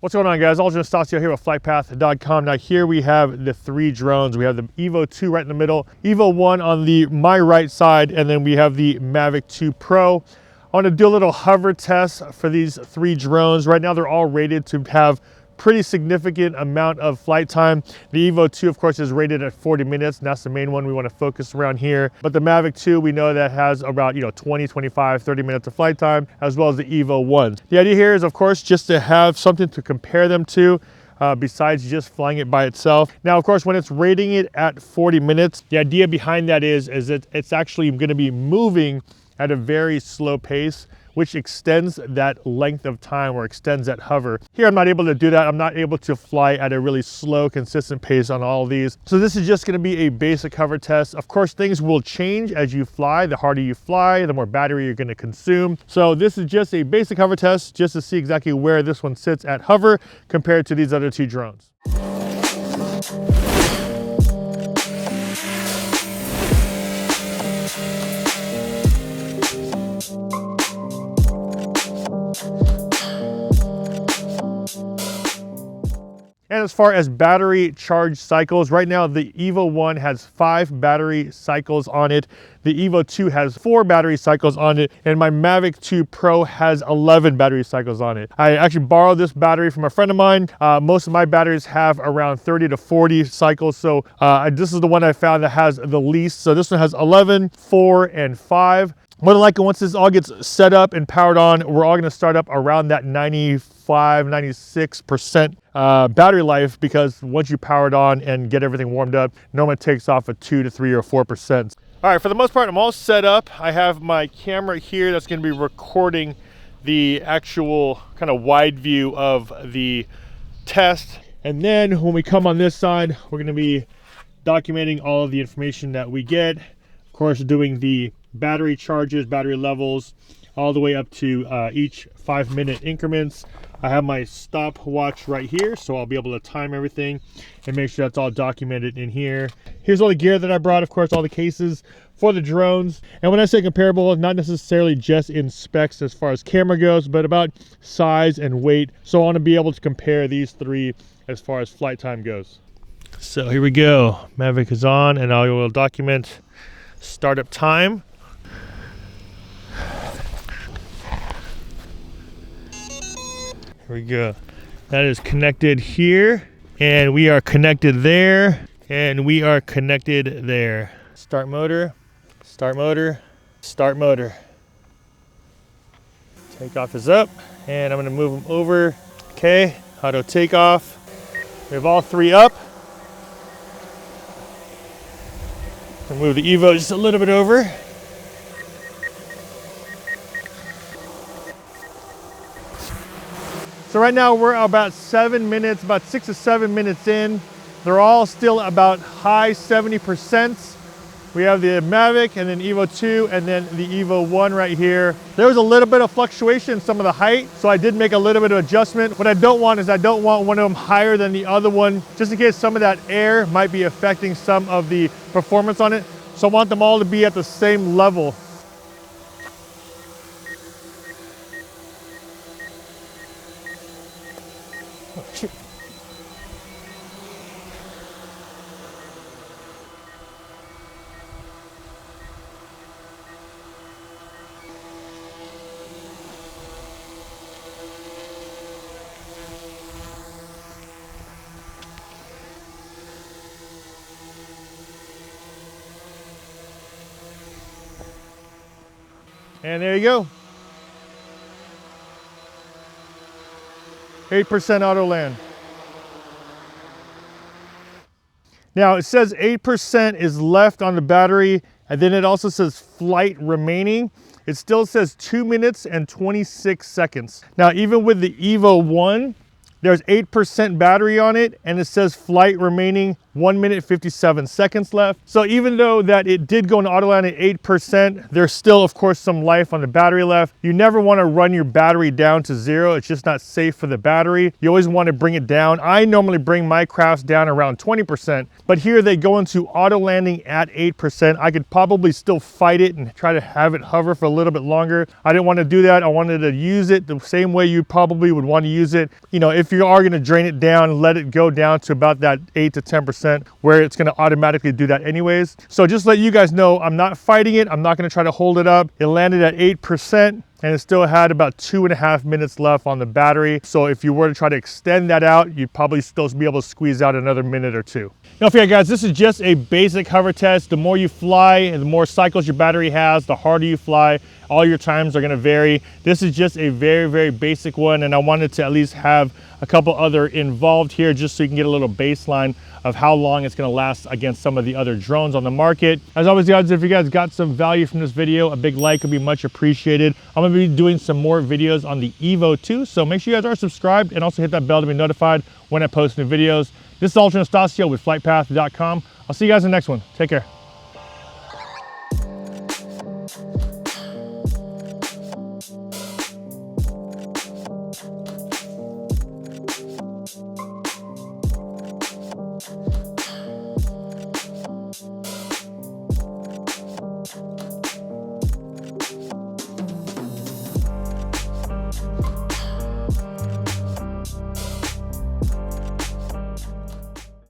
What's going on, guys? Aljan Stasio here with FlytPath.com. Now here we have the three drones. We have the EVO II right in the middle, EVO I on my right side, and then we have the Mavic 2 Pro. I want to do a little hover test for these three drones. Right now they're all rated to have pretty significant amount of flight time. The EVO II, of course, is rated at 40 minutes, and that's the main one we want to focus around here. But the Mavic 2, we know that has about 20, 25, 30 minutes of flight time, as well as the EVO I. The idea here is, of course, just to have something to compare them to, besides just flying it by itself. Now, of course, when it's rating it at 40 minutes, the idea behind that is that it's actually going to be moving at a very slow pace, which extends that length of time or extends that hover. Here, I'm not able to do that. I'm not able to fly at a really slow, consistent pace on all of these. So this is just gonna be a basic hover test. Of course, things will change as you fly. The harder you fly, the more battery you're gonna consume. So this is just a basic hover test just to see exactly where this one sits at hover compared to these other two drones. And as far as battery charge cycles, right now the EVO I has 5 battery cycles on it. The EVO II has 4 battery cycles on it, and my Mavic 2 Pro has 11 battery cycles on it. I actually borrowed this battery from a friend of mine. Most of my batteries have around 30 to 40 cycles, so this is the one I found that has the least. So this one has 11, 4, and 5. More than likely, once this all gets set up and powered on, we're all gonna start up around that 95, 96% battery life, because once you power it on and get everything warmed up, normally it takes off at 2 to 3 or 4%. All right, for the most part, I'm all set up. I have my camera here that's gonna be recording the actual kind of wide view of the test. And then when we come on this side, we're gonna be documenting all of the information that we get. Of course, doing the battery charges, battery levels, all the way up to each 5-minute increments. I have my stopwatch right here, so I'll be able to time everything and make sure that's all documented in here. Here's all the gear that I brought, of course, all the cases for the drones. And when I say comparable, not necessarily just in specs as far as camera goes, but about size and weight. So I want to be able to compare these three as far as flight time goes. So here we go. Mavic is on, and I will document startup time. Here we go. That is connected here, and we are connected there, and we are connected there. Start motor, start motor, start motor. Takeoff is up, and I'm gonna move them over. Okay, auto takeoff. We have all three up. I'll move the EVO just a little bit over. So right now we're about 7 minutes, about 6 to 7 minutes in. They're all still about high 70%. We have the Mavic and then EVO II and then the EVO I right here. There was a little bit of fluctuation in some of the height, so I did make a little bit of adjustment. What I don't want is I don't want one of them higher than the other one, just in case some of that air might be affecting some of the performance on it. So I want them all to be at the same level. And there you go. 8% auto land. Now it says 8% is left on the battery, and then it also says flight remaining. It still says 2 minutes and 26 seconds. Now, even with the EVO I, there's 8% battery on it, and it says flight remaining 1 minute 57 seconds left. So even though that it did go into auto land at 8%, there's still of course some life on the battery left. You never want to run your battery down to 0. It's just not safe for the battery. You always want to bring it down. I normally bring my crafts down around 20%, but here they go into auto landing at 8%. I could probably still fight it and try to have it hover for a little bit longer. I didn't want to do that. I wanted to use it the same way you probably would want to use it. You know, if you are going to drain it down, let it go down to about that 8 to 10%, where it's going to automatically do that anyways. So just let you guys know, I'm not fighting it. I'm not going to try to hold it up. It landed at 8%. And it still had about 2.5 minutes left on the battery. So if you were to try to extend that out, you'd probably still be able to squeeze out another minute or two. Now, for you guys, this is just a basic hover test. The more you fly and the more cycles your battery has, the harder you fly. All your times are gonna vary. This is just a very, very basic one, and I wanted to at least have a couple other involved here just so you can get a little baseline of how long it's gonna last against some of the other drones on the market. As always, guys, if you guys got some value from this video, a big like would be much appreciated. I'm gonna be doing some more videos on the EVO II, so make sure you guys are subscribed and also hit that bell to be notified when I post new videos. This is Ultra Anastasio with FlytPath.com. I'll see you guys in the next one. Take care.